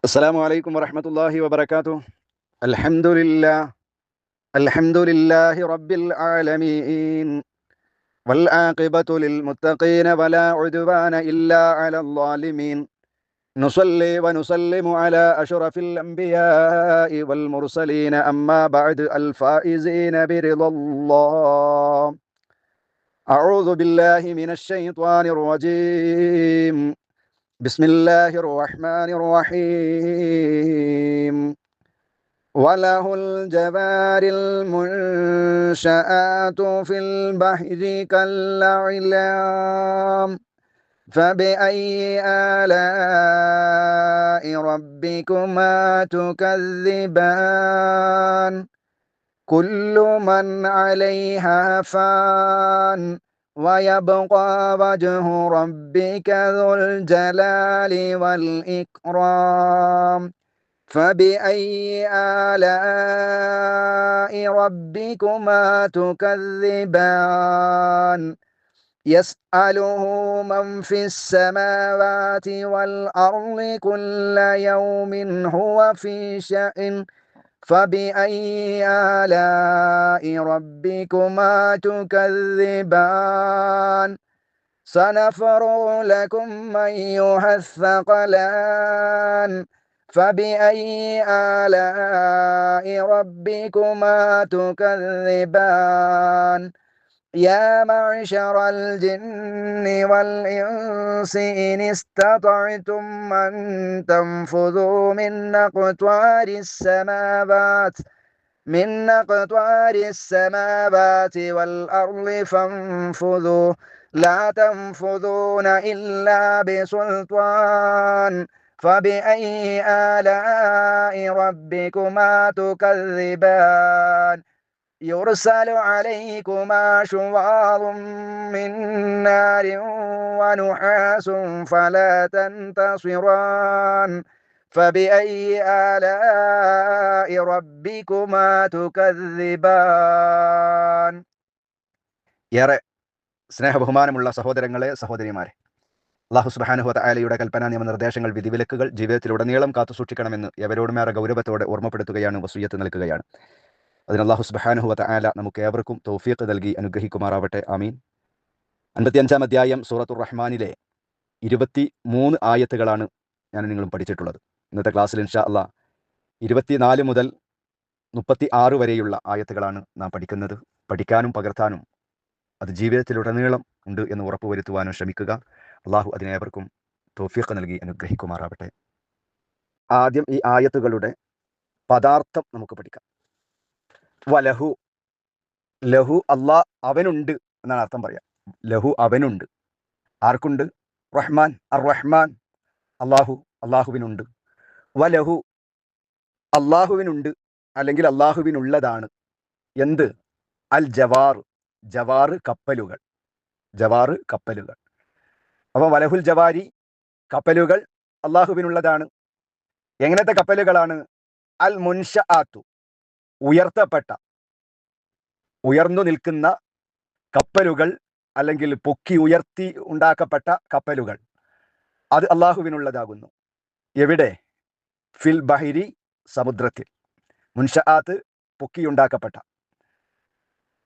السلام عليكم ورحمة الله وبركاته. الحمد لله الحمد لله رب العالمين، والعاقبة للمتقين ولا عدوان إلا على الظالمين. نصلي ونسلم على أشرف الأنبياء والمرسلين، أما بعد، الفائزين برضا الله. أعوذ بالله من الشيطان الرجيم. بسم الله الرحمن الرحيم. وله الجوار المنشآت في البحر كالأعلام، فبأي آلاء ربكما تكذبان. كل من عليها فان، ويبقى وجه ربك ذو الجلال والإكرام. فبأي آلاء ربكما تكذبان. يسأله من في السماوات والأرض كل يوم هو في شأن. فبأي آلاء ربكما تكذبان. سنفرغ لكم أيها الثقلان. فبأي آلاء ربكما تكذبان. يا معشر الجن والإنس إن استطعتم أن تنفذوا من أقطار السماوات والأرض فانفذوا، لا تنفذون إلا بسلطان. فبأي آلاء ربكما تكذبان. يرسل عليكما شواظ من نار ونحاس فلا تنتصران. فبأي آلاء ربكما تكذبان. ഏറെ സ്നേഹബഹുമാനമുള്ള സഹോദരങ്ങളെ, സഹോദരിമാരെ, അല്ലാഹു സുബ്ഹാനഹു വ തആലയുടെ കൽപ്പന, നിയമനിർദ്ദേശങ്ങൾ, വിധിവിലക്കുകൾ ജീവിതത്തിലുടനീളം കാത്തുസൂക്ഷിക്കണമെന്ന് എവരോടുമേറെ ഗൗരവത്തോടെ ഓർമ്മപ്പെടുത്തുകയാണ്, വസിയ്യത്ത് നൽകുകയാണ്. അതിന് അല്ലാഹു സുബ്ഹാനഹു വ തആല നമുക്ക് ഏവർക്കും തൗഫീഖ് നൽകി അനുഗ്രഹിക്കുമാറാവട്ടെ. ആമീൻ. 55-ാം അധ്യായം സൂറത്തുർ റഹ്മാനിലെ 23 ആയത്തുകളാണ് ഞാൻ നിങ്ങളും പഠിച്ചിട്ടുള്ളത്. ഇന്നത്തെ ക്ലാസ്സിൽ ഇൻഷാ അല്ലാഹ് 24 മുതൽ 36 വരെയുള്ള ആയത്തുകളാണ് നാം പഠിക്കുന്നത്. പഠിക്കാനും പകർത്താനും അത് ജീവിതത്തിലുടനീളം ഉണ്ട് എന്ന് ഉറപ്പുവരുത്തുവാനും ശ്രമിക്കുക. അള്ളാഹു അതിനേവർക്കും തൗഫീഖ് നൽകി അനുഗ്രഹിക്കുമാറാവട്ടെ. ആദ്യം ഈ ആയത്തുകളുടെ പദാർത്ഥം നമുക്ക് പഠിക്കാം. വലഹു, ലഹു അള്ളാഹ് അവനുണ്ട് എന്നാണ് അർത്ഥം പറയാം. ലഹു അവനുണ്ട്. ആർക്കുണ്ട്? റഹ്മാൻ, അർ റഹ്മാൻ അള്ളാഹുവിനുണ്ട്. വലഹു അള്ളാഹുവിനുണ്ട്, അല്ലെങ്കിൽ അള്ളാഹുവിനുള്ളതാണ്. എന്ത്? അൽ ജവാർ, ജവാറ് കപ്പലുകൾ, ജവാറ് കപ്പലുകൾ. അപ്പം വലഹുൽ ജവാരി, കപ്പലുകൾ അള്ളാഹുവിനുള്ളതാണ്. എങ്ങനത്തെ കപ്പലുകളാണ്? അൽ മുൻഷആത്തു, ഉയർത്തപ്പെട്ട, ഉയർന്നു നിൽക്കുന്ന കപ്പലുകൾ, അല്ലെങ്കിൽ പൊക്കി ഉയർത്തി ഉണ്ടാക്കപ്പെട്ട കപ്പലുകൾ, അത് അള്ളാഹുവിനുള്ളതാകുന്നു. എവിടെ? ഫിൽ ബഹിരി, സമുദ്രത്തിൽ. മുൻഷആത്ത് പൊക്കിയുണ്ടാക്കപ്പെട്ട,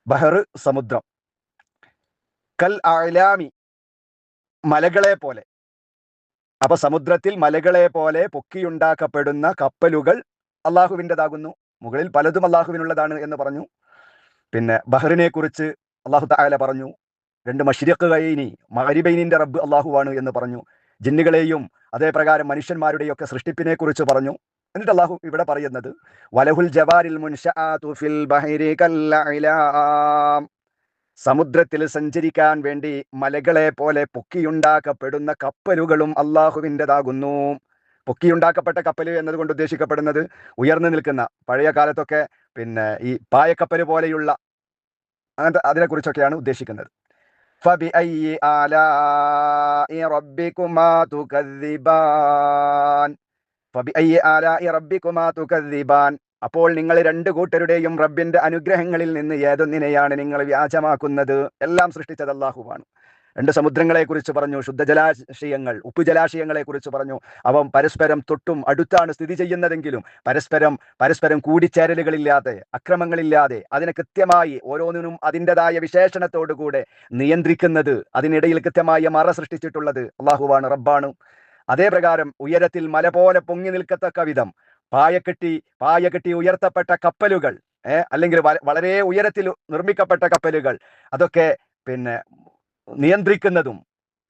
ബഹർ സമുദ്രം. കൽ അഅ്ലാമി, മലകളെ പോലെ. അപ്പൊ സമുദ്രത്തിൽ മലകളെ പോലെ പൊക്കിയുണ്ടാക്കപ്പെടുന്ന കപ്പലുകൾ അള്ളാഹുവിൻ്റെതാകുന്നു. മുകളിൽ പലതും അള്ളാഹുവിനുള്ളതാണ് എന്ന് പറഞ്ഞു. പിന്നെ ബഹറിനെ കുറിച്ച് അള്ളാഹു തആല പറഞ്ഞു, 2 മശ്രിഖൈനി, മഗ്രിബൈനിന്റെ റബ്ബ് അള്ളാഹുവാണ് എന്ന് പറഞ്ഞു. ജിന്നുകളെയും അതേപ്രകാരം മനുഷ്യന്മാരുടെയും ഒക്കെ സൃഷ്ടിപ്പിനെ കുറിച്ച് പറഞ്ഞു. എന്നിട്ട് അള്ളാഹു ഇവിടെ പറയുന്നത് വലഹുൽ ജവാരിൽ മുൻഷആതു ഫിൽ ബഹരി കൽഅഅ്ലാം, സമുദ്രത്തിൽ സഞ്ചരിക്കാൻ വേണ്ടി മലകളെ പോലെ പൊക്കിയുണ്ടാക്കപ്പെടുന്ന കപ്പലുകളും അള്ളാഹുവിൻ്റെതാകുന്നു. പൊക്കിയുണ്ടാക്കപ്പെട്ട കപ്പൽ എന്നതുകൊണ്ട് ഉദ്ദേശിക്കപ്പെടുന്നത് ഉയർന്നു നിൽക്കുന്ന, പഴയ കാലത്തൊക്കെ പിന്നെ ഈ പായക്കപ്പൽ പോലെയുള്ള അങ്ങനത്തെ അതിനെക്കുറിച്ചൊക്കെയാണ് ഉദ്ദേശിക്കുന്നത്. ഫബിഅയ്യി ആലാഇ റബ്ബികുമാ തുകദ്ദിബാൻ. ഫബിഅയ്യി ആലാഇ റബ്ബികുമാ തുകദ്ദിബാൻ. അപ്പോൾ നിങ്ങൾ 2 കൂട്ടരുടെയും റബ്ബിന്റെ അനുഗ്രഹങ്ങളിൽ നിന്ന് ഏതൊന്നിനെയാണ് നിങ്ങൾ വ്യാജമാക്കുന്നത്? എല്ലാം സൃഷ്ടിച്ചത് അല്ലാഹുവാണ്. രണ്ട് സമുദ്രങ്ങളെ കുറിച്ച് പറഞ്ഞു, ശുദ്ധജലാശയങ്ങൾ, ഉപ്പുജലാശയങ്ങളെ കുറിച്ച് പറഞ്ഞു. അവ പരസ്പരം തൊട്ടും അടുത്താണ് സ്ഥിതി ചെയ്യുന്നതെങ്കിലും പരസ്പരം കൂടിച്ചേരലുകളില്ലാതെ, അക്രമങ്ങളില്ലാതെ, അതിനെ കൃത്യമായി ഓരോന്നിനും അതിൻ്റെതായ വിശേഷണത്തോടുകൂടെ നിയന്ത്രിക്കുന്നത്, അതിനിടയിൽ കൃത്യമായ മറ സൃഷ്ടിച്ചിട്ടുള്ളത് അള്ളാഹുവാണ്, റബ്ബാണ്. അതേ പ്രകാരം ഉയരത്തിൽ മല പോലെ പൊങ്ങി നിൽക്കത്തക്ക വിധം പായ കെട്ടി ഉയർത്തപ്പെട്ട കപ്പലുകൾ, അല്ലെങ്കിൽ വളരെ ഉയരത്തിൽ നിർമ്മിക്കപ്പെട്ട കപ്പലുകൾ, അതൊക്കെ പിന്നെ നിയന്ത്രിക്കുന്നതും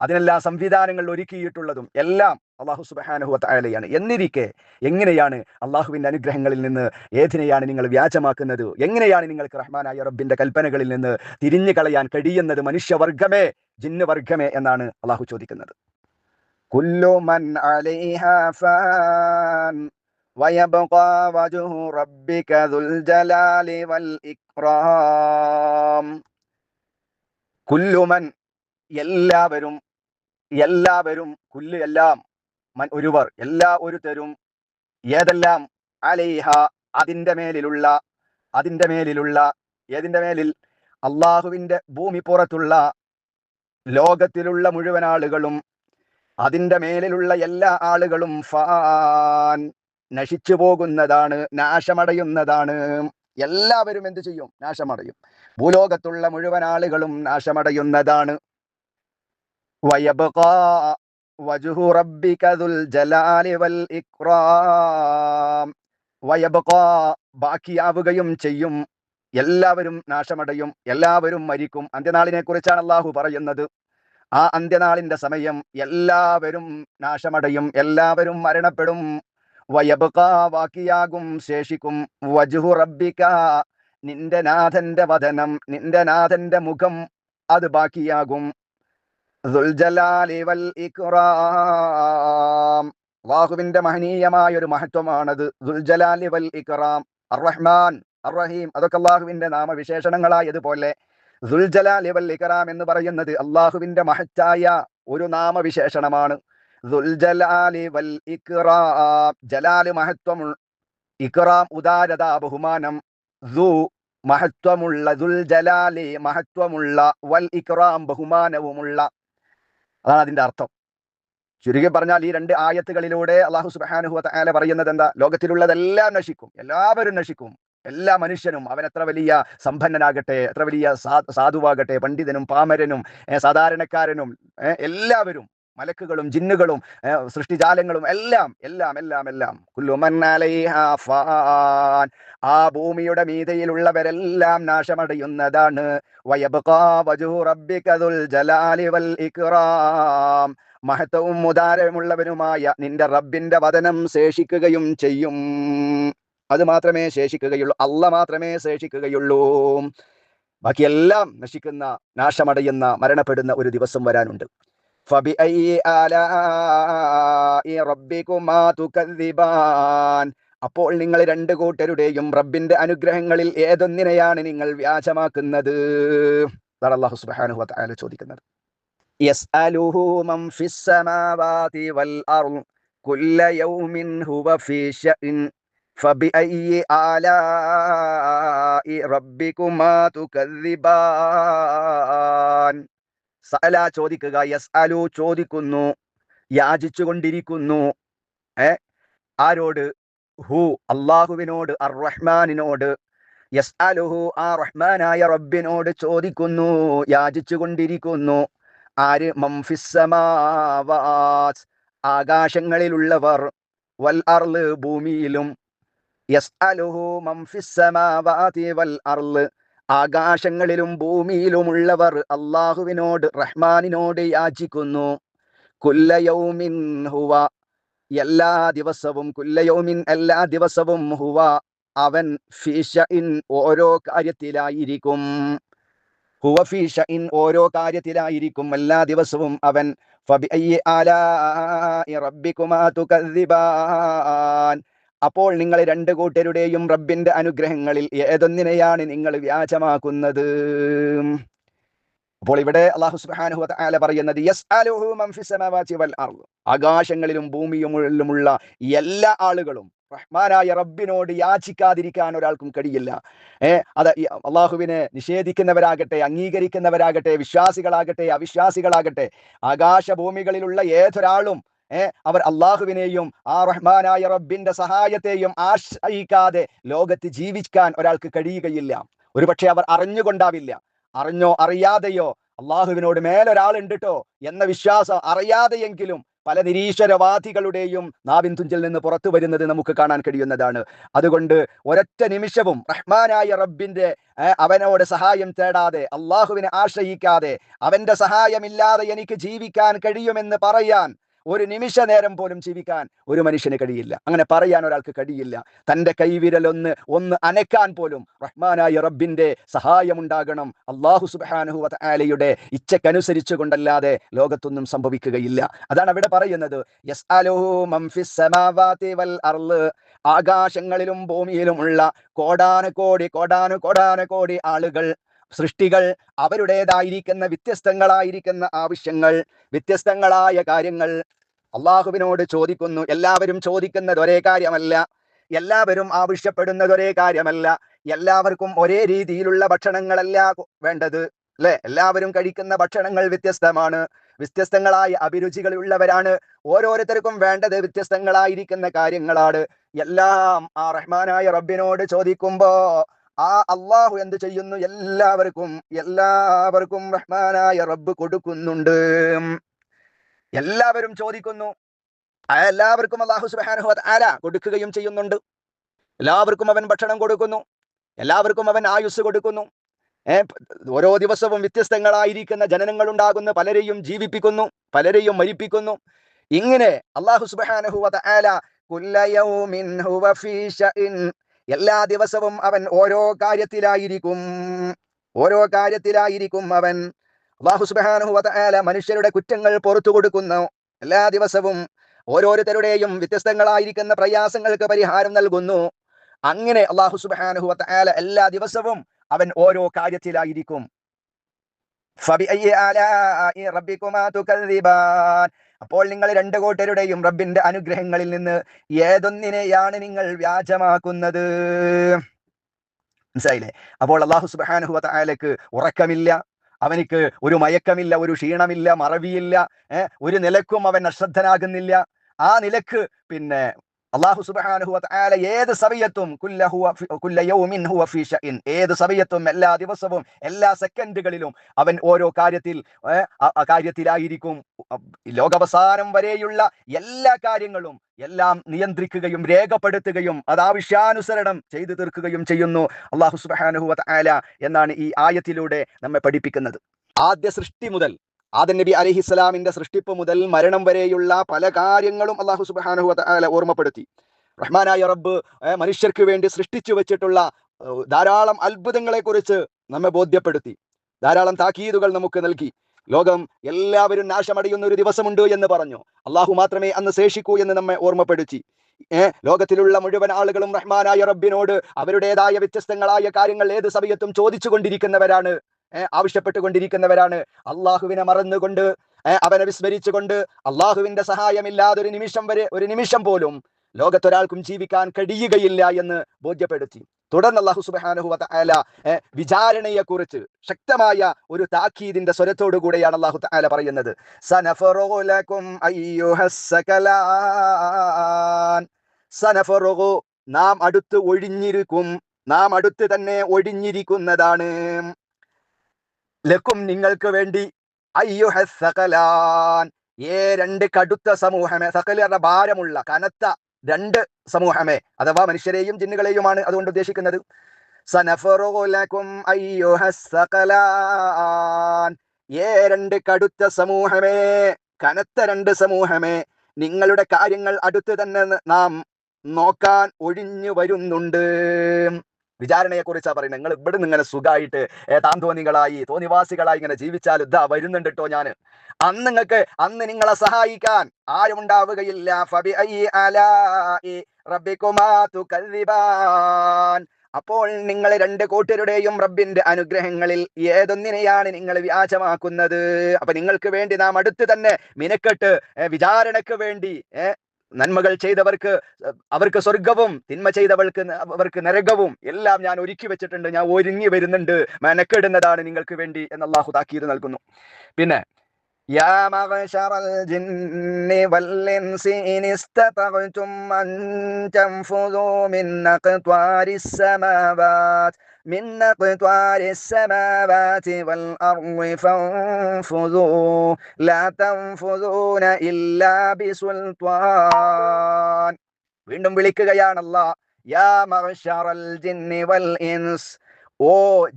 അതിനെല്ലാം സംവിധാനങ്ങൾ ഒരുക്കിയിട്ടുള്ളതും എല്ലാം അള്ളാഹു സുബ്ഹാനഹു വ തആലയാണ്. എന്നിരിക്കെ എങ്ങനെയാണ് അള്ളാഹുവിന്റെ അനുഗ്രഹങ്ങളിൽ നിന്ന് ഏതിനെയാണ് നിങ്ങൾ വ്യാജമാക്കുന്നത്? എങ്ങനെയാണ് നിങ്ങൾക്ക് റഹ്മാനായ റബ്ബിന്റെ കൽപ്പനകളിൽ നിന്ന് തിരിഞ്ഞു കളയാൻ കഴിയുന്നത്? മനുഷ്യവർഗമേ, ജിന്നുവർഗമേ എന്നാണ് അള്ളാഹു ചോദിക്കുന്നത്. കുല്ലു മൻ അലൈഹാ ഫാൻ വയബ്ഖാ വജ്ഹു റബ്ബിക ദുൽ ജലാലി വൽ ഇക്റാം. കുല്ലുമൻ എല്ലാവരും കുല്ല് എല്ലാം, മൻ ഒരുവർ, എല്ലാ ഒരുത്തരും, ഏതെല്ലാം, അലൈഹ അതിന്റെ മേലിലുള്ള ഏതിന്റെ മേലിൽ? അള്ളാഹുവിന്റെ ഭൂമി പുറത്തുള്ള ലോകത്തിലുള്ള മുഴുവൻ ആളുകളും, അതിന്റെ മേലിലുള്ള എല്ലാ ആളുകളും ഫാൻ നശിച്ചു പോകുന്നതാണ്, നാശമടയുന്നതാണ്. എല്ലാവരും എന്ത് ചെയ്യും? നാശമടയും. ഭൂലോകത്തുള്ള മുഴുവൻ ആളുകളും നാശമടയുന്നതാണ്. വയബ്ഖാ വജ്ഹു റബ്ബിക ദുൽ ജലാലി വൽ ഇക്റാം. വയബ്ഖാ ബാക്കിയാവുകയും ചെയ്യും. എല്ലാവരും നാശമടയും, എല്ലാവരും മരിക്കും. അന്ത്യനാളിനെ കുറിച്ചാണ് അള്ളാഹു പറയുന്നത്. ആ അന്ത്യനാളിന്റെ സമയം എല്ലാവരും നാശമടയും, എല്ലാവരും മരണപ്പെടും. വയബ്ഖാ ബാക്കിയാകും, ശേഷിക്കും. വജ്ഹു റബ്ബിക നിന്റെ നാഥന്റെ വദനം, നിന്റെ നാഥന്റെ മുഖം, അത് ബാക്കിയാകും. ദുൽ ജലാലി വൽ ഇക്റാം. അല്ലാഹുവിന്റെ മഹനീയമായ ഒരു മഹത്വമാണത്. ദുൽ ജലാലി വൽ ഇക്റാം. അർ-റഹ്മാൻ, അർ-റഹീം, അതൊക്കെ അല്ലാഹുവിന്റെ നാമവിശേഷണങ്ങളായതുപോലെ ദുൽ ജലാലി വൽ ഇക്റാം എന്ന് പറയുന്നത് അല്ലാഹുവിന്റെ മഹത്തായ ഒരു നാമവിശേഷണമാണ്. ദുൽ ജലാലി വൽ ഇക്റാം. ജലാല് മഹത്വം, ഇക്റാം ഉദാരത, ബഹുമാനം. ദു മഹത്വമുള്ള, ദുൽ ജലാലി മഹത്വമുള്ള, വൽ ഇക്റാം ബഹുമാനവുമുള്ള, അതാണ് അതിന്റെ അർത്ഥം. ചുരുക്കി പറഞ്ഞാൽ ഈ രണ്ട് ആയത്തുകളിലൂടെ അല്ലാഹു സുബ്ഹാനഹു വ തആല പറയുന്നത് എന്താ? ലോകത്തിലുള്ളതെല്ലാം നശിക്കും, എല്ലാവരും നശിക്കും. എല്ലാ മനുഷ്യനും, അവൻ എത്ര വലിയ സമ്പന്നനാകട്ടെ, എത്ര വലിയ സാധുവാകട്ടെ, പണ്ഡിതനും പാമരനും സാധാരണക്കാരനും, എല്ലാവരും, മലക്കുകളും ജിന്നുകളും സൃഷ്ടിജാലങ്ങളും എല്ലാം എല്ലാം എല്ലാം എല്ലാം കുല്ലു മൻ അലൈഹാ ഫാൻ. ആ ഭൂമിയുടെ മീതയിലുള്ളവരെല്ലാം നാശമടയുന്നതാണ്. വയബ്ഖാ വജ്ഹു റബ്ബിക ദുൽ ജലാലി വൽ ഇക്റാം. മഹത്വവും ഉദാരമുള്ളവനുമായ നിന്റെ റബ്ബിന്റെ വദനം ശേഷിക്കുകയും ചെയ്യും. അത് മാത്രമേ ശേഷിക്കുകയുള്ളൂ, അല്ല മാത്രമേ ശേഷിക്കുകയുള്ളൂ. ബാക്കിയെല്ലാം നശിക്കുന്ന, നാശമടയുന്ന, മരണപ്പെടുന്ന ഒരു ദിവസം വരാനുണ്ട്. ഫബിഅയ്യി ആലാഇ റബ്ബികുമാ തുകദ്ദിബാൻ. അപ്പോൾ നിങ്ങൾ രണ്ട് കൂട്ടരുടെയും റബ്ബിന്റെ അനുഗ്രഹങ്ങളിൽ ഏതൊന്നിനെയാണ് നിങ്ങൾ വ്യാജമാക്കുന്നത്? അതാണ് അല്ലാഹു സുബ്ഹാനഹു വ തആല ചോദിക്കുന്നത്. യസ്അലുഹു മൻ ഫിസ് സമാവാതി വൽ അർദ് കുല്ല യൗമിൻ ഹുവ ഫീ ശഅൻ ഫബിഅയ്യി ആലാഇ റബ്ബികുമാ തുകദ്ദിബാൻ. സഅല ചോദിക്കുക, യസ്അലു ചോദിക്കുന്നു, യാചിച്ചു കൊണ്ടിരിക്കുന്നു. ആരോട്? ഹു അല്ലാഹുവിനോട്, അർ-റഹ്മാനിനോട്. യസ്അലുഹു ആ റഹ്മാനായ റബ്ബിനോട് ചോദിക്കുന്നു, യാചിച്ചു കൊണ്ടിരിക്കുന്നു. ആര്? മൻ ഫിസ് സമാവാത് ആകാശങ്ങളിലുള്ളവർ, വൽ അർള് ഭൂമിയിലും. യസ്അലുഹു മൻ ഫിസ് സമാവാതി വൽ അർള് ആകാശങ്ങളിലും ഭൂമിയിലുമുള്ളവർ അല്ലാഹുവിനോട്, റഹ്മാനിനോട് യാചിക്കുന്നു. കുല്ല യൗമിൻ ഹുവ എല്ലാ ദിവസവും, കുല്ല യൗമിൻ എല്ലാ ദിവസവും, ഹുവ അവൻ, ഫീ ശഅൻ ഓരോ കാര്യത്തിലായിരിക്കും. ഹുവ ഫീ ശഅൻ ഓരോ കാര്യത്തിലായിരിക്കും, എല്ലാ ദിവസവും അവൻ. ഫബിഅയ്യി ആലാഇ റബ്ബികുമാ തുകദ്ദിബാൻ. അപ്പോൾ നിങ്ങൾ രണ്ട് കൂട്ടരുടെയും റബ്ബിന്റെ അനുഗ്രഹങ്ങളിൽ ഏതൊന്നിനെയാണ് നിങ്ങൾ വ്യാജമാക്കുന്നത്? അപ്പോൾ ഇവിടെ അല്ലാഹു സുബ്ഹാനഹു വ തആല പറയുന്നത് യസ്അലുഹു മൻ ഫിസ് സമാവാതി വൽ അർദ് ആകാശങ്ങളിലും ഭൂമിയിലുമുള്ള എല്ലാ ആളുകളും റഹ്മാനായ റബ്ബിനോട് യാചിക്കാതിരിക്കാൻ ഒരാൾക്കും കഴിയില്ല. അത് അള്ളാഹുവിനെ നിഷേധിക്കുന്നവരാകട്ടെ, അംഗീകരിക്കുന്നവരാകട്ടെ, വിശ്വാസികളാകട്ടെ, അവിശ്വാസികളാകട്ടെ, ആകാശഭൂമികളിലുള്ള ഏതൊരാളും അവർ അള്ളാഹുവിനെയും ആ റഹ്മാനായ റബ്ബിന്റെ സഹായത്തെയും ആശ്രയിക്കാതെ ലോകത്ത് ജീവിക്കാൻ ഒരാൾക്ക് കഴിയുകയില്ല. ഒരുപക്ഷെ അവർ അറിഞ്ഞുകൊണ്ടാവില്ല, അറിഞ്ഞോ അറിയാതെയോ അള്ളാഹുവിനോട് മേലൊരാളുണ്ട് ട്ടോ എന്ന വിശ്വാസം അറിയാതെയെങ്കിലും പല നിരീശ്വരവാദികളുടെയും നാവിൻ തുഞ്ചിൽ നിന്ന് പുറത്തു വരുന്നത് നമുക്ക് കാണാൻ കഴിയുന്നതാണ്. അതുകൊണ്ട് ഒരൊറ്റ നിമിഷവും റഹ്മാനായ റബ്ബിന്റെ അവനോട് സഹായം തേടാതെ, അള്ളാഹുവിനെ ആശ്രയിക്കാതെ, അവന്റെ സഹായമില്ലാതെ എനിക്ക് ജീവിക്കാൻ കഴിയുമെന്ന് പറയാൻ, ഒരു നിമിഷ നേരം പോലും ജീവിക്കാൻ ഒരു മനുഷ്യന് കഴിയില്ല. അങ്ങനെ പറയാൻ ഒരാൾക്ക് കഴിയില്ല. തന്റെ കൈവിരലൊന്ന് അനക്കാൻ പോലും റഹ്മാനായ റബ്ബിന്റെ സഹായമുണ്ടാകണം. അല്ലാഹു സുബ്ഹാനഹു വ തആലയുടെ ഇച്ഛക്കനുസരിച്ചു കൊണ്ടല്ലാതെ ലോകത്തൊന്നും സംഭവിക്കുകയില്ല. അതാണ് അവിടെ പറയുന്നത്, യസ്അലുഹു മൻ ഫിസ് സമാവാതി വൽ അർള്, ആകാശങ്ങളിലും ഭൂമിയിലുമുള്ള കോടാനുകോടി ആളുകൾ, സൃഷ്ടികൾ, അവരുടേതായിരിക്കുന്ന വ്യത്യസ്തങ്ങളായിരിക്കുന്ന ആവശ്യങ്ങൾ, വ്യത്യസ്തങ്ങളായ കാര്യങ്ങൾ അള്ളാഹുവിനോട് ചോദിക്കുന്നു. എല്ലാവരും ചോദിക്കുന്നത് ഒരേ കാര്യമല്ല, എല്ലാവരും ആവശ്യപ്പെടുന്നത് ഒരേ കാര്യമല്ല, എല്ലാവർക്കും ഒരേ രീതിയിലുള്ള ഭക്ഷണങ്ങളല്ല വേണ്ടത്, അല്ലെ? എല്ലാവരും കഴിക്കുന്ന ഭക്ഷണങ്ങൾ വ്യത്യസ്തമാണ്, വ്യത്യസ്തങ്ങളായ അഭിരുചികളുള്ളവരാണ്. ഓരോരുത്തർക്കും വേണ്ടത് വ്യത്യസ്തങ്ങളായിരിക്കുന്ന കാര്യങ്ങളാണ്. എല്ലാം ആ റഹ്മാനായ റബ്ബിനോട് ചോദിക്കുമ്പോ ആ അള്ളാഹു എന്ത് ചെയ്യുന്നു? എല്ലാവർക്കും റഹ്മാനായ റബ്ബ് കൊടുക്കുന്നുണ്ട്. എല്ലാവരും ചോദിക്കുന്നു, എല്ലാവർക്കും അല്ലാഹു സുബ്ഹാനഹു വ തആല കൊടുക്കുകയും ചെയ്യുന്നുണ്ട്. എല്ലാവർക്കും അവൻ ഭക്ഷണം കൊടുക്കുന്നു, എല്ലാവർക്കും അവൻ ആയുസ് കൊടുക്കുന്നു. ഓരോ ദിവസവും വ്യത്യസ്തങ്ങളായിരിക്കുന്ന ജനനങ്ങൾ ഉണ്ടാകുന്നു, പലരെയും ജീവിപ്പിക്കുന്നു, പലരെയും മരിപ്പിക്കുന്നു. ഇങ്ങനെ അല്ലാഹു സുബ്ഹാനഹു വ തആല കുല്ല യൗമിൻ ഹുവ ഫീ ശഅൻ, എല്ലാ ദിവസവും അവൻ ഓരോ കാര്യത്തിലായിരിക്കും അവൻ. അല്ലാഹു സുബ്ഹാനഹു വ തആല മനുഷ്യരുടെ കുറ്റങ്ങൾ പുറത്തു കൊടുക്കുന്നു. എല്ലാ ദിവസവും ഓരോരുത്തരുടെയും വ്യത്യസ്തങ്ങളായിരിക്കുന്ന പ്രയാസങ്ങൾക്ക് പരിഹാരം നൽകുന്നു. അങ്ങനെ അല്ലാഹു സുബ്ഹാനഹു വ തആല എല്ലാ ദിവസവും അവൻ ഓരോ കാര്യത്തിലായിരിക്കും. ഫബിഅയ്യി ആലാഇ റബ്ബികുമാ തുകദ്ദിബാൻ, അപ്പോൾ നിങ്ങൾ രണ്ടു കൂട്ടരുടെയും റബ്ബിന്റെ അനുഗ്രഹങ്ങളിൽ നിന്ന് ഏതൊന്നിനെയാണ് നിങ്ങൾ വ്യാജമാക്കുന്നത്? മനസ്സിലായില്ലേ? അപ്പോൾ അല്ലാഹു സുബ്ഹാനഹു വ തആലക്ക് ഉറക്കമില്ല, അവനിക്ക് ഒരു മയക്കമില്ല, ഒരു ക്ഷീണമില്ല, മറവിയില്ല, ഒരു നിലക്കും അവൻ അശ്രദ്ധനാകുന്നില്ല. ആ നിലക്ക് പിന്നെ അല്ലാഹു സുബ്ഹാനഹു വ തആല ഏത് സമയത്തും കുല്ല യൗമിൻ ഹുവ ഫീ ശഅൻ, ഏത് സമയത്തും, എല്ലാ ദിവസവും, എല്ലാ സെക്കൻഡുകളിലും അവൻ ഓരോ കാര്യത്തിലായിരിക്കും. ലോകാവസാനം വരെയുള്ള എല്ലാ കാര്യങ്ങളും എല്ലാം നിയന്ത്രിക്കുകയും രേഖപ്പെടുത്തുകയും അത് ആവശ്യാനുസരണം ചെയ്തു തീർക്കുകയും ചെയ്യുന്നു അല്ലാഹു സുബ്ഹാനഹു വ തആല എന്നാണ് ഈ ആയത്തിലൂടെ നമ്മെ പഠിപ്പിക്കുന്നത്. ആദ്യ സൃഷ്ടി മുതൽ, ആദം നബി അലൈഹിസ്സലാമിന്റെ സൃഷ്ടിപ്പ് മുതൽ മരണം വരെയുള്ള പല കാര്യങ്ങളും അല്ലാഹു സുബ്ഹാനഹു വ തആല ഓർമ്മപ്പെടുത്തി. റഹ്മാനായ റബ്ബ് മനുഷ്യർക്ക് വേണ്ടി സൃഷ്ടിച്ചു വെച്ചിട്ടുള്ള ധാരാളം അത്ഭുതങ്ങളെ കുറിച്ച് നമ്മെ ബോധ്യപ്പെടുത്തി, ധാരാളം താക്കീതുകൾ നമുക്ക് നൽകി. ലോകം എല്ലാവരും നാശമടയുന്ന ഒരു ദിവസമുണ്ട് എന്ന് പറഞ്ഞു. അള്ളാഹു മാത്രമേ അന്ന് ശേഷിക്കൂ എന്ന് നമ്മെ ഓർമ്മപ്പെടുത്തി. ലോകത്തിലുള്ള മുഴുവൻ ആളുകളും റഹ്മാനായ റബ്ബിനോട് അവരുടേതായ വ്യത്യസ്തങ്ങളായ കാര്യങ്ങൾ ഏത് സമയത്തും ചോദിച്ചു കൊണ്ടിരിക്കുന്നവരാണ്, ആവശ്യപ്പെട്ടുകൊണ്ടിരിക്കുന്നവരാണ്. അള്ളാഹുവിനെ മറന്നുകൊണ്ട്, അവനെ വിസ്മരിച്ചുകൊണ്ട്, അള്ളാഹുവിന്റെ സഹായമില്ലാതെ ഒരു നിമിഷം പോലും ലോകത്തൊരാൾക്കും ജീവിക്കാൻ കഴിയുകയില്ല എന്ന് ബോധ്യപ്പെടുത്തി. തുടർന്ന് അല്ലാഹു സുബ്ഹാനഹു വ തആല വിചാരണയെ കുറിച്ച് ശക്തമായ ഒരു താക്കീദിന്റെ സ്വരത്തോടു കൂടെയാണ് അല്ലാഹു തആല പറയുന്നത്. സനഫറുഗു ലക്കും അയ്യുഹസ് സകലാൻ, സനഫറുഗു, നാം അടുത്ത് ഒഴിഞ്ഞിരിക്കും, നാം അടുത്ത് തന്നെ ഒഴിഞ്ഞിരിക്കുന്നതാണ്, ലക്കും, നിങ്ങൾക്ക് വേണ്ടി, അയ്യുഹസ് സകലാൻ, രണ്ട് കടുത്ത സമൂഹമേ, സകല എന്ന ഭാരമുള്ള, കനത്ത രണ്ട് സമൂഹമേ, അഥവാ മനുഷ്യരെയും ജിന്നുകളെയുമാണ് അതുകൊണ്ട് ഉദ്ദേശിക്കുന്നത്. സനഫറുഗു ലക്കും അയ്യുഹസ് സകലാൻ, രണ്ട് കടുത്ത സമൂഹമേ, കനത്ത രണ്ട് സമൂഹമേ, നിങ്ങളുടെ കാര്യങ്ങൾ അടുത്ത് തന്നെ നാം നോക്കാൻ ഒഴിഞ്ഞു വരുന്നുണ്ട്. വിചാരണയെ കുറിച്ചാ പറയുന്നത്. നിങ്ങൾ ഇവിടെ നിന്ന് ഇങ്ങനെ സുഖമായിട്ട് താന്തോന്നികളായി, തോന്നിവാസികളായി ഇങ്ങനെ ജീവിച്ചാൽ ഇതാ വരുന്നുണ്ട് കേട്ടോ ഞാൻ. അന്ന് നിങ്ങളെ സഹായിക്കാൻ ആരും ഉണ്ടാവുകയില്ല. ഫബിഅയ്യി ആലാഇ റബ്ബികുമാ തുകദ്ദിബാൻ, അപ്പോൾ നിങ്ങൾ രണ്ട് കൂട്ടരുടെയും റബ്ബിന്റെ അനുഗ്രഹങ്ങളിൽ ഏതൊന്നിനെയാണ് നിങ്ങൾ വ്യാജമാക്കുന്നത്? അപ്പൊ നിങ്ങൾക്ക് വേണ്ടി നാം അടുത്ത് തന്നെ മിനക്കെട്ട് വിചാരണക്ക് വേണ്ടി നന്മകൾ ചെയ്തവർക്ക് അവർക്ക് സ്വർഗവും, തിന്മ ചെയ്തവർക്ക് അവർക്ക് നരകവും എല്ലാം ഞാൻ ഒരുക്കി വെച്ചിട്ടുണ്ട്. ഞാൻ ഒരുങ്ങി വരുന്നുണ്ട്, മെനക്കെടുന്നതാണ് നിങ്ങൾക്ക് വേണ്ടി എന്ന് അള്ളാഹു താക്കീത് നൽകുന്നു. പിന്നെ യാ മഅ്ശറൽ ജിന്നി വൽ ഇൻസി ഇൻ ഇസ്തതഅ്തും അൻ തൻഫുദൂ മിൻ അഖ്ത്വാരിസ് സമാവാത് വൽ അർളി ഫൻഫുദൂ ലാ തൻഫുദൂന ഇല്ലാ ബിസുൽത്താൻ. വീണ്ടും വിളിക്കുകയാണ് അല്ലാഹ്, യാ മഅ്ശറൽ ജിന്നി വൽ ഇൻസ്, ഓ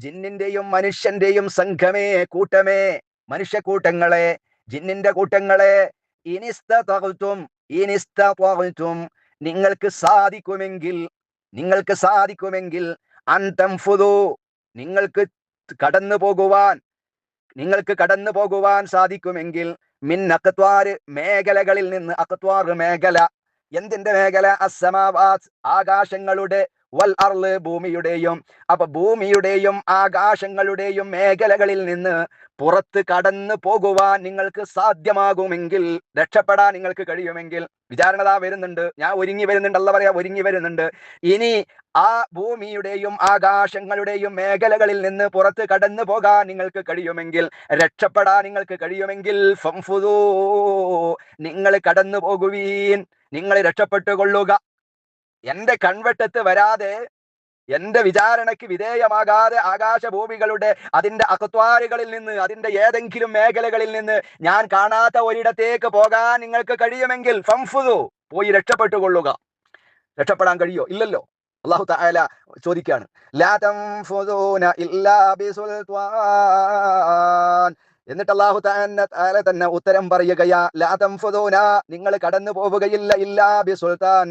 ജിന്നിന്റെയും മനുഷ്യന്റെയും സംഘമേ, കൂട്ടമേ, മനുഷ്യക്കൂട്ടങ്ങളെ, ജിന്നിന്റെ കൂട്ടങ്ങളെ, ഇനിസ്തതഅ്തും നിങ്ങൾക്ക് സാധിക്കുമെങ്കിൽ അൻതംഫുദു നിങ്ങൾക്ക് കടന്നു പോകുവാൻ സാധിക്കുമെങ്കിൽ മിൻ അഖ്ത്വാർ മേഖലകളിൽ നിന്ന്, അഖ്ത്വാർ മേഖല, എന്തിന്റെ മേഖല? അസ്സമാവാത് ആകാശങ്ങളുടെ, വൽ അർള് ഭൂമിയുടെയും. അപ്പൊ ഭൂമിയുടെയും ആകാശങ്ങളുടെയും മേഖലകളിൽ നിന്ന് പുറത്ത് കടന്നു പോകുവാൻ നിങ്ങൾക്ക് സാധ്യമാകുമെങ്കിൽ, രക്ഷപ്പെടാൻ നിങ്ങൾക്ക് കഴിയുമെങ്കിൽ, വിചാരണ വരുന്നുണ്ട്, ഞാൻ ഒരുങ്ങി വരുന്നുണ്ട്, അല്ല പറയാ ഒരുങ്ങി വരുന്നുണ്ട്. ഇനി ആ ഭൂമിയുടെയും ആകാശങ്ങളുടെയും മേഖലകളിൽ നിന്ന് പുറത്ത് കടന്നു പോകാൻ നിങ്ങൾക്ക് കഴിയുമെങ്കിൽ, രക്ഷപ്പെടാൻ നിങ്ങൾക്ക് കഴിയുമെങ്കിൽ, ഫംഫുദൂ നിങ്ങൾ കടന്നു പോകുവീൻ, നിങ്ങൾ രക്ഷപ്പെട്ടുകൊള്ളുക. എന്റെ കൺവെട്ടത്ത് വരാതെ, എന്റെ വിചാരണയ്ക്ക് വിധേയമാകാതെ ആകാശഭൂമികളുടെ അതിന്റെ അഖ്ത്വാറുകളിൽ നിന്ന്, അതിന്റെ ഏതെങ്കിലും മേഖലകളിൽ നിന്ന് ഞാൻ കാണാത്ത ഒരിടത്തേക്ക് പോകാൻ നിങ്ങൾക്ക് കഴിയുമെങ്കിൽ ഫംഫുദു പോയി രക്ഷപ്പെട്ടുകൊള്ളുക. രക്ഷപ്പെടാൻ കഴിയോ? ഇല്ലല്ലോ. അല്ലാഹു തആല ചോദിക്കുകയാണ്, ലാ തൻഫുദൂന ഇല്ലാ ബിസുൽത്താൻ. എന്നിട്ട് അല്ലാഹു തആല തന്നെ ഉത്തരം പറയുകയാ, ലാ തൻഫുദൂന നിങ്ങൾ കടന്നു പോവുകയില്ല, ഇല്ലാ ബിസുൽത്താൻ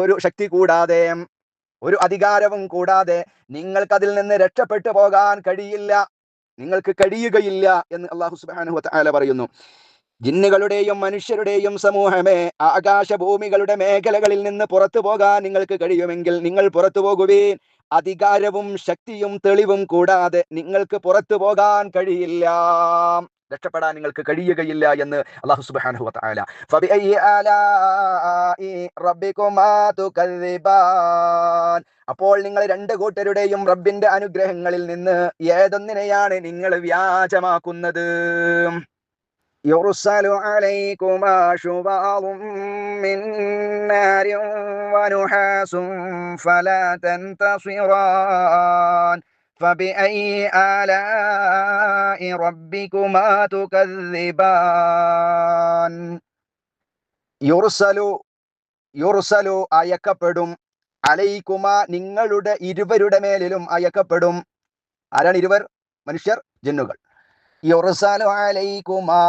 ഒരു ശക്തി കൂടാതെ, ഒരു അധികാരവും കൂടാതെ നിങ്ങൾക്ക് അതിൽ നിന്ന് രക്ഷപ്പെട്ടു പോകാൻ കഴിയില്ല, നിങ്ങൾക്ക് കഴിയുകയില്ല എന്ന് അല്ലാഹു സുബ്ഹാനഹു വ തആല പറയുന്നു. ജിന്നുകളുടെയും മനുഷ്യരുടെയും സമൂഹമേ, ആകാശഭൂമികളുടെ മേഖലകളിൽ നിന്ന് പുറത്തു പോകാൻ നിങ്ങൾക്ക് കഴിയുമെങ്കിൽ നിങ്ങൾ പുറത്തു പോകുവീൻ. അധികാരവും ശക്തിയും തെളിവും കൂടാതെ നിങ്ങൾക്ക് പുറത്തു പോകാൻ കഴിയില്ല, രക്ഷപ്പെടാൻ നിങ്ങൾക്ക് കഴിയുകയില്ല എന്ന് അല്ലാഹു സുബ്ഹാനഹു വ തആല. ഫബിഅയ്യി ആലാഇ റബ്ബികുമാ തുകദ്ദിബാൻ. അപ്പോൾ നിങ്ങൾ രണ്ട് കൂട്ടരുടെയും റബ്ബിന്റെ അനുഗ്രഹങ്ങളിൽ നിന്ന് ഏതൊന്നിനെയാണ് നിങ്ങൾ വ്യാജമാക്കുന്നത്? യുർസലു അലൈകുമാ ശുവാളും മിൻ നാരിൻ വനുഹാസും ഫലാ തൻതസിറാൻ ഫബിഅയ്യി ആലാഇ റബ്ബികുമാ തുകദ്ദിബാൻ. യുർസലു അയക്കപ്പെടും, അലൈകുമാ നിങ്ങളുടെ ഇരുവരുടെ മേലിലും അയക്കപ്പെടും. ആരാണ് ഇരുവർ? മനുഷ്യർ, ജിന്നുകൾ. യുർസലു അലൈകുമാ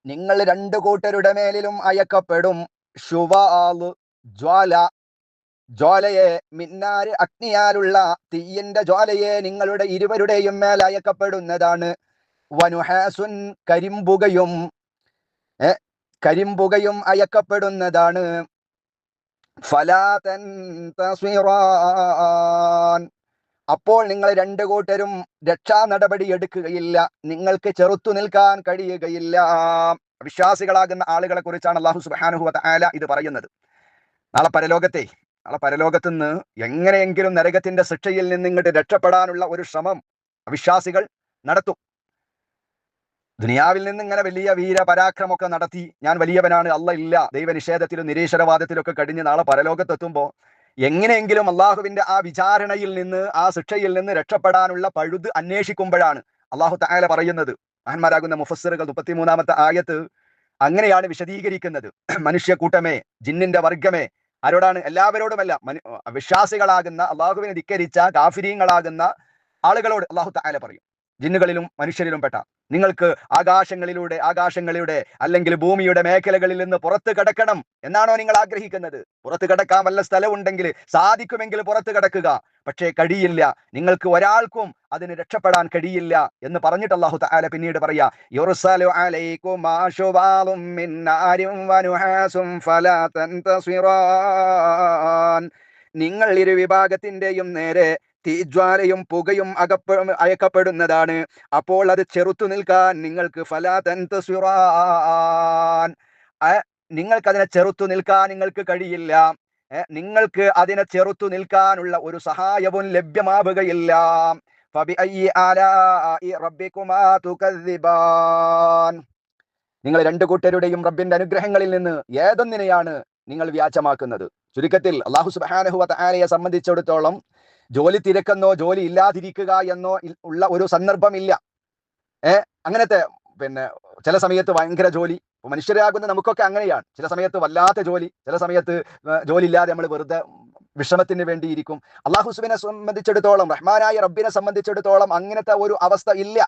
നിങ്ങൾ രണ്ടു കൂട്ടരുടെ മേലിലും അയക്കപ്പെടും. ശുവാല് ജ്വാലയെ, മിന്നാര് അഗ്നിയാലുള്ള തീയിന്റെ ജ്വാലയെ നിങ്ങളുടെ ഇരുവരുടെയും മേൽ അയക്കപ്പെടുന്നതാണ്. വനുഹാസുൻ കരിമ്പുകയും അയക്കപ്പെടുന്നതാണ്. ഫലാ തൻതസിറാൻ അപ്പോൾ നിങ്ങൾ രണ്ടു കൂട്ടരും രക്ഷാ നടപടി എടുക്കുകയില്ല, നിങ്ങൾക്ക് ചെറുത്തു നിൽക്കാൻ കഴിയുകയില്ല. വിശ്വാസികളാകുന്ന ആളുകളെ കുറിച്ചാണ് അല്ലാഹു സുബ്ഹാനഹു വ തആല ഇത് പറയുന്നത്. നാളെ പരലോകത്ത് നിന്ന് എങ്ങനെയെങ്കിലും നരകത്തിന്റെ ശിക്ഷയിൽ നിന്ന് ഇങ്ങോട്ട് രക്ഷപ്പെടാനുള്ള ഒരു ശ്രമം അവിശ്വാസികൾ നടത്തും. ദുനിയാവിൽ നിന്ന് ഇങ്ങനെ വലിയ വീരപരാക്രമമൊക്കെ നടത്തി, ഞാൻ വലിയവനാണ്, അല്ല ഇല്ല, ദൈവനിഷേധത്തിലും നിരീശ്വരവാദത്തിലൊക്കെ കഴിഞ്ഞ് നാളെ പരലോകത്തെത്തുമ്പോൾ എങ്ങനെയെങ്കിലും അള്ളാഹുവിന്റെ ആ വിചാരണയിൽ നിന്ന്, ആ ശിക്ഷയിൽ നിന്ന് രക്ഷപ്പെടാനുള്ള പഴുത് അന്വേഷിക്കുമ്പോഴാണ് അള്ളാഹു തആല പറയുന്നത്. മഹാന്മാരാകുന്ന മുഫസ്സിറുകൾ 33-ാമത്തെ ആയത്ത് അങ്ങനെയാണ് വിശദീകരിക്കുന്നത്. മനുഷ്യക്കൂട്ടമേ, ജിന്നിന്റെ വർഗമേ, ആരോടാണ്? എല്ലാവരോടുമല്ല, വിശ്വാസികളാകുന്ന, അള്ളാഹുവിനെ ധിക്കരിച്ച കാഫിരീങ്ങളാകുന്ന ആളുകളോട് അള്ളാഹു തആല പറയും. ജിന്നുകളിലും മനുഷ്യരിലും പെട്ട നിങ്ങൾക്ക് ആകാശങ്ങളുടെ അല്ലെങ്കിൽ ഭൂമിയുടെ മേഖലകളിൽ നിന്ന് പുറത്ത് കടക്കണം എന്നാണോ നിങ്ങൾ ആഗ്രഹിക്കുന്നത്? പുറത്ത് കടക്കാൻ വല്ല സ്ഥലമുണ്ടെങ്കിൽ, സാധിക്കുമെങ്കിൽ പുറത്ത് കടക്കുക. പക്ഷേ കഴിയില്ല, നിങ്ങൾക്ക് ഒരാൾക്കും അതിന് രക്ഷപ്പെടാൻ കഴിയില്ല എന്ന് പറഞ്ഞിട്ട് അല്ലാഹു തആല പിന്നീട് പറയാ, യുർസലു അലൈകുമാ ശുവാളും മിൻ നാരിൻ വനുഹാസും ഫലാ തൻതസിറാൻ നിങ്ങൾ ഇരു വിഭാഗത്തിന്റെയും നേരെ തീജ്വാലയും പുകയും അയക്കപ്പെടുന്നതാണ്. അപ്പോൾ അത് ചെറുത്തു നിൽക്കാൻ നിങ്ങൾക്ക് ഫലാ തൻതസിറാൻ നിങ്ങൾക്കതിനെ ചെറുത്തു നിൽക്കാൻ നിങ്ങൾക്ക് കഴിയില്ല. നിങ്ങൾക്ക് അതിനെ ചെറുത്തു നിൽക്കാനുള്ള ഒരു സഹായവും ലഭ്യമാവുകയില്ല. നിങ്ങൾ രണ്ടു കൂട്ടരുടെയും റബ്ബിന്റെ അനുഗ്രഹങ്ങളിൽ നിന്ന് ഏതൊന്നിനെയാണ് നിങ്ങൾ വ്യാജമാക്കുന്നത്? ചുരുക്കത്തിൽ അല്ലാഹു സുബ്ഹാനഹു വ തആലയെ സംബന്ധിച്ചിടത്തോളം ജോലി തിരക്കെന്നോ ജോലി ഇല്ലാതിരിക്കുക എന്നോ ഉള്ള ഒരു സന്ദർഭമില്ല. അങ്ങനത്തെ ചില സമയത്ത് ഭയങ്കര ജോലി, മനുഷ്യരാകുന്ന നമുക്കൊക്കെ അങ്ങനെയാണ്. ചില സമയത്ത് വല്ലാത്ത ജോലി, ചില സമയത്ത് ജോലി ഇല്ലാതെ നമ്മൾ വെറുതെ വിശ്രമത്തിന് വേണ്ടിയിരിക്കും. അല്ലാഹുവിനെ സംബന്ധിച്ചിടത്തോളം, റഹ്മാനായ റബ്ബിനെ സംബന്ധിച്ചിടത്തോളം അങ്ങനത്തെ ഒരു അവസ്ഥ ഇല്ല.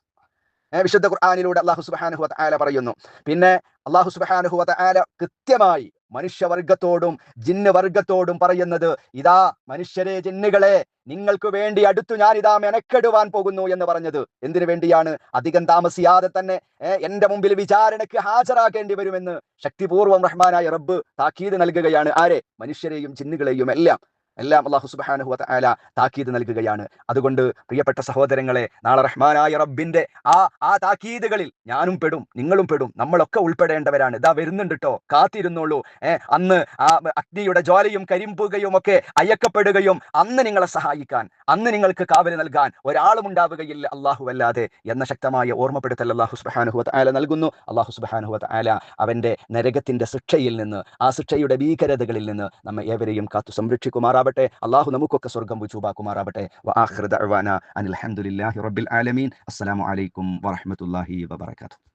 വിശുദ്ധ ഖുർആനിലൂടെ അല്ലാഹു സുബ്ഹാനഹു വ തആല പറയുന്നു. പിന്നെ അല്ലാഹു സുബ്ഹാനഹു വ തആല കൃത്യമായി മനുഷ്യവർഗത്തോടും ജിന്ന് വർഗത്തോടും പറയുന്നത്, ഇതാ മനുഷ്യരെ, ജിന്നുകളെ, നിങ്ങൾക്ക് വേണ്ടി അടുത്തു ഞാൻ ഇതാ മെനക്കെടുവാൻ പോകുന്നു എന്ന് പറഞ്ഞത് എന്തിനു വേണ്ടിയാണ്? അധികം താമസിയാതെ തന്നെ എന്റെ മുമ്പിൽ വിചാരണയ്ക്ക് ഹാജരാക്കേണ്ടി വരുമെന്ന് ശക്തിപൂർവ്വം റഹ്മാനായ റബ്ബ് താക്കീത് നൽകുകയാണ്. ആരെ? മനുഷ്യരെയും ജിന്നുകളെയും എല്ലാം അല്ലാഹു സുബ്ഹാനഹു വ തആല താക്കീത് നൽകുകയാണ്. അതുകൊണ്ട് പ്രിയപ്പെട്ട സഹോദരങ്ങളെ, നാളെ റഹ്മാനായ റബ്ബിന്റെ ആ താക്കീതുകളിൽ ഞാനും പെടും, നിങ്ങളും പെടും, നമ്മളൊക്കെ ഉൾപ്പെടേണ്ടവരാണ്. ഇതാ വരുന്നുണ്ട് ട്ടോ, കാത്തിരുന്നോളൂ. അന്ന് ആ അഗ്നിയുടെ ജ്വാലയും കരിമ്പുകയും ഒക്കെ അയക്കപ്പെടുകയും അന്ന് നിങ്ങളെ സഹായിക്കാൻ, അന്ന് നിങ്ങൾക്ക് കാവൽ നൽകാൻ ഒരാളും ഉണ്ടാവുകയില്ല അല്ലാഹു അല്ലാതെ എന്ന ശക്തമായ ഓർമ്മപ്പെടുത്തൽ അല്ലാഹു സുബ്ഹാനഹു വ തആല നൽകുന്നു. അല്ലാഹു സുബ്ഹാനഹു വ തആല അവന്റെ നരകത്തിന്റെ ശിക്ഷയിൽ നിന്ന്, ആ ശിക്ഷയുടെ ഭീകരതകളിൽ നിന്ന് നമ്മെ ഏവരെയും കാത്തു സംരക്ഷിക്കുമാറാവട്ടെ. അല്ലാഹു നമുക്കൊക്കെ സ്വർഗ്ഗം വജൂബാക്കുമാറാവട്ടെ. വആഖിറു ദഅ്വാനാ അനിൽ ഹംദുലില്ലാഹി റബ്ബിൽ ആലമീൻ. അസ്സലാമു അലൈക്കും വറഹ്മത്തുള്ളാഹി വബറകാതുഹു.